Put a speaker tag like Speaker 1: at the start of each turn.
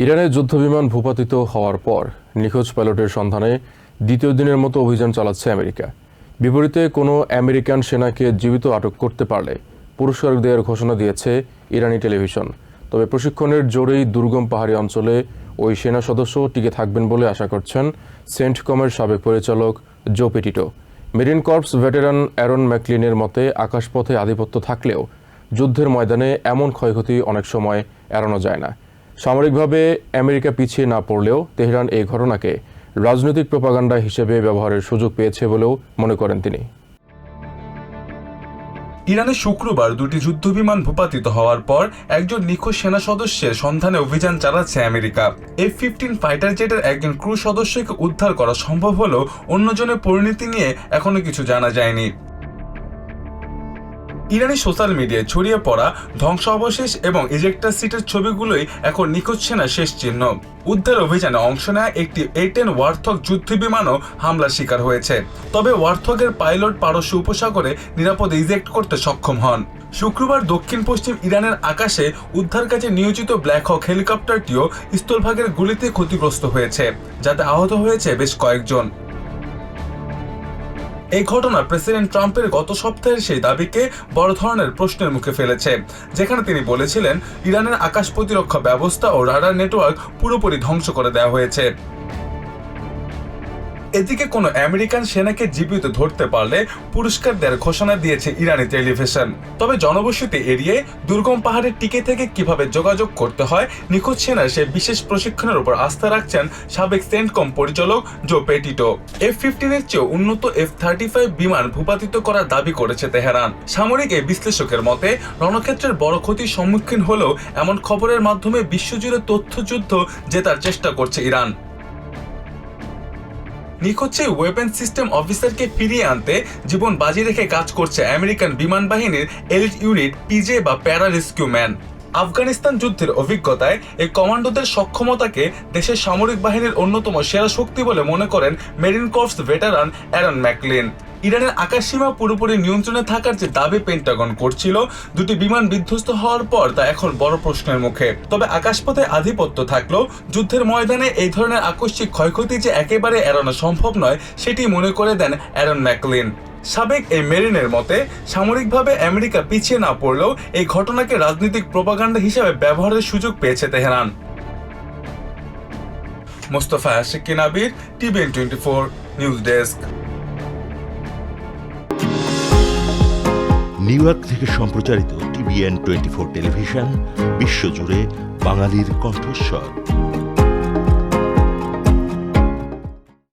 Speaker 1: ইরানের যুদ্ধবিমান ভূপাতিত হওয়ার পর নিখোঁজ পাইলটের সন্ধানে দ্বিতীয় দিনের মতো অভিযান চালাচ্ছে আমেরিকা। বিপরীতে কোনো আমেরিকান সেনাকে জীবিত আটক করতে পারলে পুরস্কার দেওয়ার ঘোষণা দিয়েছে ইরানি টেলিভিশন। তবে প্রশিক্ষণের জোরেই দুর্গম পাহাড়ি অঞ্চলে ওই সেনা সদস্য টিকে থাকবেন বলে আশা করছেন সেন্টকমের সাবেক পরিচালক জো পেটিটো। মেরিন কর্পস ভেটেরান অ্যারন ম্যাকলিনের মতে আকাশপথে আধিপত্য থাকলেও যুদ্ধের ময়দানে এমন ক্ষয়ক্ষতি অনেক সময় এড়ানো যায় না। সামরিকভাবে আমেরিকা পিছিয়ে না পড়লেও তেহরান এই ঘটনাকে রাজনৈতিক প্রোপাগান্ডা হিসেবে ব্যবহারের সুযোগ পেয়েছে বলেও মনে করেন তিনি।
Speaker 2: ইরানে শুক্রবার দুটি যুদ্ধবিমান ভূপাতিত হওয়ার পর একজন নিখোঁজ সেনা সদস্যের সন্ধানে অভিযান চালাচ্ছে আমেরিকা। F-15 ফাইটার জেটের একজন ক্রু সদস্যকে উদ্ধার করা সম্ভব হলেও অন্যজনের পরিণতি নিয়ে এখনো কিছু জানা যায়নি। ইরানি সোশ্যাল মিডিয়ায় ছড়িয়ে পড়া ধ্বংসাবশেষ এবং ইজেক্টর সিটের ছবিগুলোই এখন নিখোঁজ সেনার শেষ চিহ্ন। উদ্ধার অভিযানে অংশ নেওয়া একটি A-10 ওয়ার্থক যুদ্ধবিমানও হামলার শিকার হয়েছে। তবে ওয়ার্থকের পাইলট পারস্য উপসাগরে নিরাপদে ইজেক্ট করতে সক্ষম হন। শুক্রবার দক্ষিণ পশ্চিম ইরানের আকাশে উদ্ধার কাজে নিয়োজিত ব্ল্যাক হক হেলিকপ্টারটিও স্থলভাগের গুলিতে ক্ষতিগ্রস্ত হয়েছে, যাতে আহত হয়েছে বেশ কয়েকজন। এই ঘটনা প্রেসিডেন্ট ট্রাম্পের গত সপ্তাহের সেই দাবিকে বড় ধরনের প্রশ্নের মুখে ফেলেছে, যেখানে তিনি বলেছিলেন ইরানের আকাশ প্রতিরক্ষা ব্যবস্থা ও রাডার নেটওয়ার্ক পুরোপুরি ধ্বংস করে দেওয়া হয়েছে। এদিকে কোনো আমেরিকান সেনাকে জীবিত ধরতে পারলে পুরস্কার দেওয়ার ঘোষণা দিয়েছে ইরানি টেলিভিশন। তবে জনবসতি এড়িয়ে দুর্গম পাহাড়ে টিকে থেকে কিভাবে যোগাযোগ করতে হয় নিখোঁজ সেনার সে বিশেষ প্রশিক্ষণের উপর আস্থা রাখছেন সাবেক সেন্টকম পরিচালক জো পেটিটো। F-15 এর চেয়ে উন্নত F-35 বিমান ভূপাতিত করার দাবি করেছে তেহরান। সামরিক এই বিশ্লেষকের মতে রণক্ষেত্রের বড় ক্ষতির সম্মুখীন হলেও এমন খবরের মাধ্যমে বিশ্বজুড়ে তথ্যযুদ্ধ জেতার চেষ্টা করছে ইরান। নিখোঁজ ওয়েপন সিস্টেম অফিসারকে ফিরিয়ে আনতে জীবন বাজি রেখে কাজ করছে আমেরিকান বিমান বাহিনীর এলিট ইউনিট PJ বা প্যারা রেস্কিউ ম্যান। আফগানিস্তান যুদ্ধের অভিজ্ঞতায় এই কমান্ডোদের সক্ষমতাকে দেশের সামরিক বাহিনীর অন্যতম সেরা শক্তি বলে মনে করেন marine corps veteran Aaron McLean. ইরানের আকাশসীমা পুরোপুরি নিয়ন্ত্রণে থাকার যে দাবি পেন্টাগন করছিল দুটি বিমান বিধ্বস্ত হওয়ার পর তা এখন বড় প্রশ্নের মুখে। তবে আকাশপথে আধিপত্য থাকলেও যুদ্ধের ময়দানে এই ধরনের আকস্মিক ক্ষয়ক্ষতি যে একেবারে এড়ানো সম্ভব নয় সেটি মনে করে দেন অ্যারন ম্যাকলিন। সাবেক এই মেরিনের মতে সামরিকভাবে আমেরিকা পিছিয়ে না পড়লেও এই ঘটনাকে রাজনৈতিক প্রোপাগান্ডা হিসেবে ব্যবহারের সুযোগ পেয়েছে তেহরান। মোস্তফা আশিকিন আবির, TVN 24 news desk.
Speaker 3: New York থেকে সম্প্রচারিত TVN 24 টেলিভিশন বিশ্বজুড়ে বাঙালির কণ্ঠস্বর।